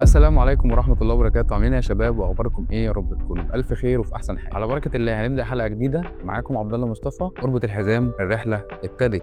السلام عليكم ورحمة الله وبركاته، عاملين ايه يا شباب واخباركم ايه؟ يا رب تكونوا بألف خير وفي أحسن حال. على بركة الله هنبدأ حلقة جديدة معاكم عبد الله مصطفى. اربط الحزام، الرحلة ابتدت.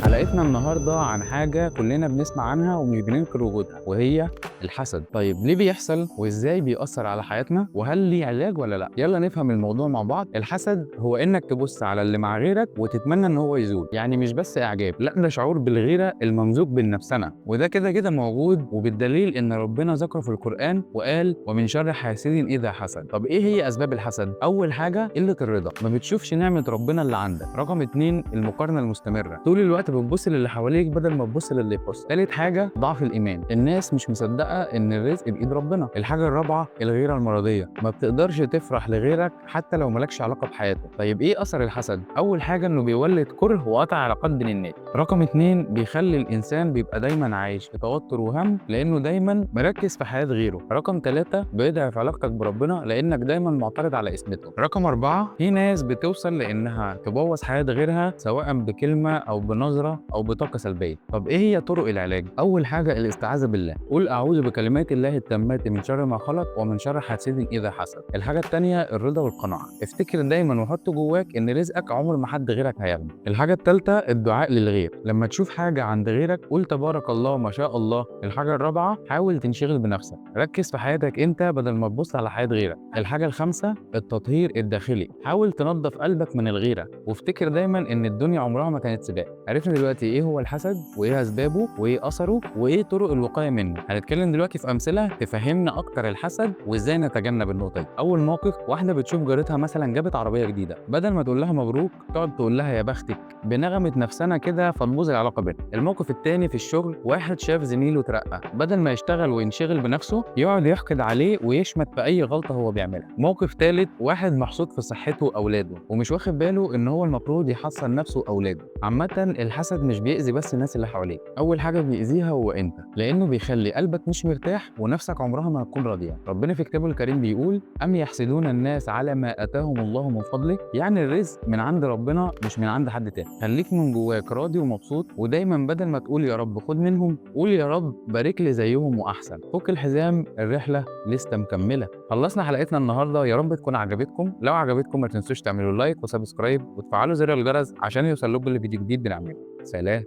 حلقتنا النهارده عن حاجة كلنا بنسمع عنها ومش بننكر وجودها، وهي الحسد. طيب ليه بيحصل وازاي بيأثر على حياتنا وهل ليه علاج ولا لا؟ يلا نفهم الموضوع مع بعض. الحسد هو انك تبص على اللي مع غيرك وتتمنى ان هو يزول، يعني مش بس اعجاب، لا ده شعور بالغيرة الممزوج بالنفسنة، وده كده كده موجود، وبالدليل ان ربنا ذكره في القرآن وقال ومن شر حاسد اذا حسد. طب ايه هي اسباب الحسد؟ اول حاجة قلة الرضا، ما بتشوفش نعمة ربنا اللي عندك. رقم اتنين المقارنة المستمرة، طول الوقت بتبص للي حواليك بدل ما تبص للي يخص. تالت حاجة ضعف الإيمان، الناس مش مصدقة إن الرزق بإيد ربنا. الحاجة الرابعة الغيرة المرضية، ما بتقدرش تفرح لغيرك حتى لو مالكش علاقة بحياته. طيب إيه أثر الحسد؟ أول حاجة إنه بيولد كره وقطع علاقات بين الناس. رقم اتنين بيخلي الإنسان بيبقى دايما عايش في توتر وهم لأنه دايما مركز في حياة غيره. رقم تلاتة بيضعف علاقتك بربنا لأنك دايما معترض على اسمته. رقم أربعة في ناس بتوصل لأنها تبوظ حياة غيرها سواء بكلمة أو بنظرة أو بطاقة سلبية. طب إيه هي طرق العلاج؟ أول حاجة الاستعاذة بالله، قول أعوذ بكلمات الله التامات من شر ما خلق ومن شر حاسد إذا حسد. الحاجة التانية الرضا والقناعة، افتكر دايما وحط جواك إن رزقك عمر ما حد غيرك هياخده. الحاجة التالتة الدعاء للغير، لما تشوف حاجة عند غيرك قول تبارك الله ما شاء الله. الحاجة الرابعة حاول تنشغل بنفسك، ركز في حياتك أنت بدل ما تبص على حياة غيرك. الحاجة الخامسة التطهير الداخلي، حاول تنظف قلبك من الغيرة، وافتكر دايما إن الدنيا عمرها ما كانت سباق. عرفنا دلوقتي ايه هو الحسد وايه اسبابه وايه اثره وايه طرق الوقايه منه. هنتكلم دلوقتي في امثله تفهمنا اكتر الحسد وازاي نتجنب النقطه دي. اول موقف، واحده بتشوف جارتها مثلا جابت عربيه جديده، بدل ما تقول لها مبروك تقعد تقول لها يا بختك بنغمه نفسنا كده، فتبوظ العلاقه بينهم. الموقف الثاني في الشغل، واحد شاف زميله اترقى، بدل ما يشتغل وينشغل بنفسه يقعد يحقد عليه ويشمت في اي غلطه هو بيعملها. موقف ثالث، واحد محسود في صحته واولاده ومش واخد باله ان هو المفروض يحصن نفسه واولاده. عامه الحسد مش بيأذي بس الناس اللي حواليك، اول حاجه بيأذيها هو انت، لانه بيخلي قلبك مش مرتاح ونفسك عمرها ما هتكون راضيه. ربنا في كتابه الكريم بيقول ام يحسدون الناس على ما اتاهم الله من فضله، يعني الرزق من عند ربنا مش من عند حد تاني. خليك من جواك راضي ومبسوط، ودايما بدل ما تقول يا رب خد منهم قول يا رب بارك لي زيهم واحسن. فك الحزام، الرحله لسه مكمله. خلصنا حلقتنا النهارده، يا رب تكون عجبتكم. لو عجبتكم ما تنسوش تعملوا لايك وسبسكرايب وتفعلوا زر الجرس عشان يوصل لكم كل فيديو جديد بنعمله. سلام.